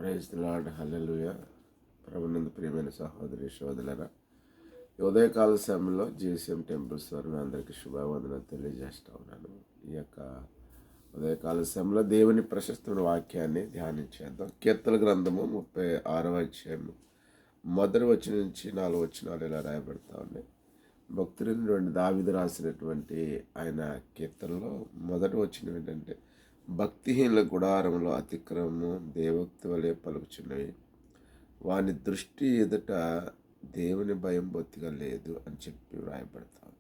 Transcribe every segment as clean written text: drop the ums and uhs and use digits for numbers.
Praise the lord. హల్లెలూయా. ప్రభునందు ప్రియమైన సహోదరి సోదరులారా, ఈ ఉదయకాల సమయంలో జీసీఎం టెంపుల్స్ వారు మీ అందరికీ శుభవందనాలు తెలియజేస్తా ఉన్నాను. ఈ యొక్క ఉదయకాల సమయంలో దేవుని ప్రశస్తమైన వాక్యాన్ని ధ్యానించేద్దాం. కీర్తన గ్రంథము 36వ అధ్యాయము మొదటి వచనం నుంచి 4 వచనాలు ఇలా రాయబడతా ఉన్నాయి. భక్తుడైనటువంటి దావీదు రాసినటువంటి ఆయన కీర్తనలో మొదటి వచనం ఏంటంటే, భక్తిహీనుల గుడారంలో అతిక్రమము దేవోక్తి వలె పలుకుచున్నవి, వాని దృష్టి ఎదుట దేవుని భయం బొత్తిగా లేదు అని చెప్పి వ్రాయబడతాం.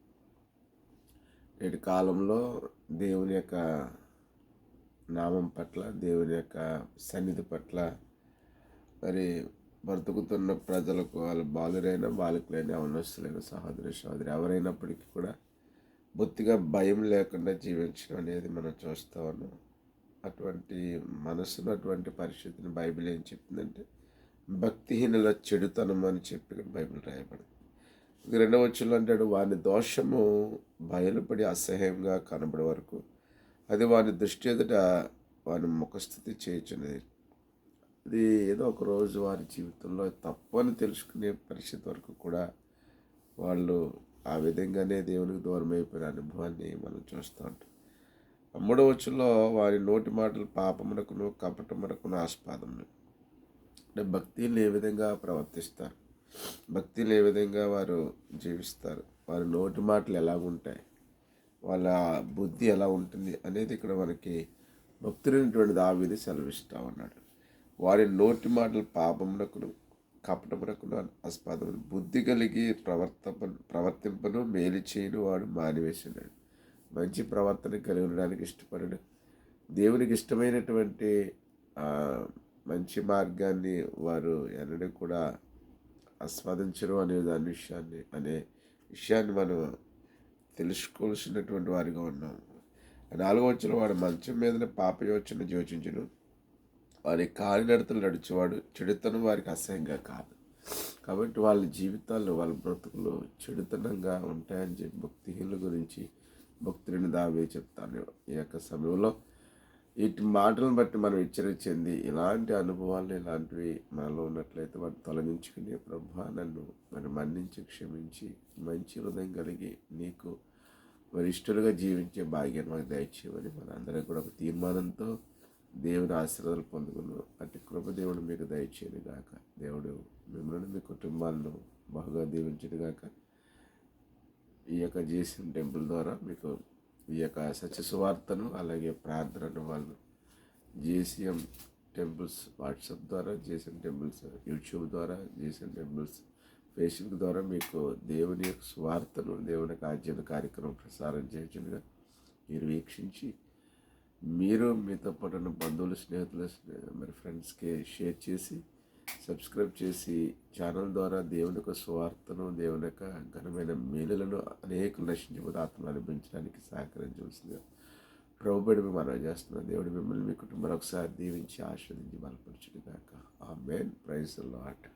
నేటి కాలంలో దేవుని యొక్క నామం పట్ల, దేవుని యొక్క సన్నిధి పట్ల మరి బ్రతుకుతున్న ప్రజలకు, వాళ్ళు బాలురైన బాలికలైన అవనస్తులైన సహోదరి సహోదరి ఎవరైనప్పటికీ కూడా బొత్తిగా భయం లేకుండా జీవించడం అనేది మనం చూస్తూ ఉన్నాం. అటువంటి మనసులో అటువంటి పరిస్థితిని బైబిల్ ఏం చెప్తుందంటే, భక్తిహీనుల చెడుతనం అని చెప్పి బైబిల్ రాయబడింది. 2వ వచనంలో అంటాడు, వాని దోషము బయలుపడి అసహ్యంగా కనబడే వరకు అది వాని దృష్టి ఎదుట వాని ముఖస్థితి చేయుచున్నది. అది ఏదో ఒక రోజు వారి జీవితంలో తప్పు అని తెలుసుకునే పరిస్థితి వరకు కూడా వాళ్ళు ఆ విధంగానే దేవునికి దూరం అయిపోయిన అనుభవాన్ని మనం చూస్తూ ఉంటాం. 3వ వచనంలో వారి నోటి మాటలు పాపమునకును కపటమునకును ఆస్పాదములు. అంటే భక్తిని ఏ విధంగా ప్రవర్తిస్తారు, భక్తిని ఏ విధంగా వారు జీవిస్తారు, వారి నోటి మాటలు ఎలా ఉంటాయి, వాళ్ళ బుద్ధి ఎలా ఉంటుంది అనేది ఇక్కడ మనకి భక్తుడైనటువంటి దావీదు సెలవిస్తూ ఉన్నాడు. వారి నోటి మాటలు పాపమునకును కపటమునకును ఆస్పాదములు, బుద్ధి కలిగి ప్రవర్తింపను మేలు చేయను వాడు మానివేసినాడు. మంచి ప్రవర్తన కలిగి ఉండడానికి ఇష్టపడడు, దేవునికి ఇష్టమైనటువంటి మంచి మార్గాన్ని వారు ఎన్నడూ కూడా ఆస్వాదించరు అనే విషయాన్ని మనం తెలుసుకోవాల్సినటువంటి వారిగా ఉన్నాం. 4వ వచనంలో వాడు మంచం మీదనే పాపయోచన యోచించును, వారి కాలినడతలు నడిచేవాడు చెడుతనం వారికి అసహ్యంగా కాదు. కాబట్టి వాళ్ళ జీవితాల్లో, వాళ్ళ బ్రతుకులు చెడుతనంగా ఉంటాయని చెప్పి భక్తిహీనుల గురించి భక్తుడిని దావీదు చెప్తాను. ఈ యొక్క సమయంలో వీటి మాటలను బట్టి మనం హెచ్చరించింది, ఇలాంటి అనుభవాలు ఇలాంటివి మనలో ఉన్నట్లయితే వాటిని తొలగించుకుని, ప్రభువా నన్ను మరి మన్నించి క్షమించి మంచి హృదయం కలిగి నీకు మరి ఇష్టలుగా జీవించే భాగ్యాన్ని మాకు దయచేయమని మన అందరం కూడా ఒక తీర్మానంతో దేవుని ఆశీర్వాదాలు పొందుకును. అటు కృప దేవుడు మీకు దయచేయను గాక. దేవుడు మిమ్మల్ని మీ కుటుంబాలను బహుగా దీవించను గాక. ఈ యొక్క జీసీఎం టెంపుల్ ద్వారా మీకు ఈ యొక్క సత్య సువార్తను అలాగే ప్రార్థనను వాళ్ళు జీసీఎం టెంపుల్స్ వాట్సాప్ ద్వారా, జీసీఎం టెంపుల్స్ యూట్యూబ్ ద్వారా, జీసీఎం టెంపుల్స్ ఫేస్బుక్ ద్వారా మీకు దేవుని యొక్క సువార్తను, దేవుని యొక్క ఆధ్యాత్మిక కార్యక్రమం ప్రసారం చేయొచ్చునుగా. మీరు వీక్షించి మీరు మీతో పాటు ఉన్న బంధువులు, స్నేహితులు, మరి ఫ్రెండ్స్కి షేర్ చేసి సబ్స్క్రైబ్ చేసి ఛానల్ ద్వారా దేవుని యొక్క సువార్తను, దేవుని యొక్క ఘనమైన మేలులను అనేకులు నశించిపోతే ఆత్మలు అనిపించడానికి సహకరించవలసిందిగా ప్రభుబడి మనం చేస్తున్నాం. దేవుడు మిమ్మల్ని మీ కుటుంబాలు ఒకసారి దీవించి ఆశీర్వదించి బలపరచును గాక. ఆమేన్. Praise the lord.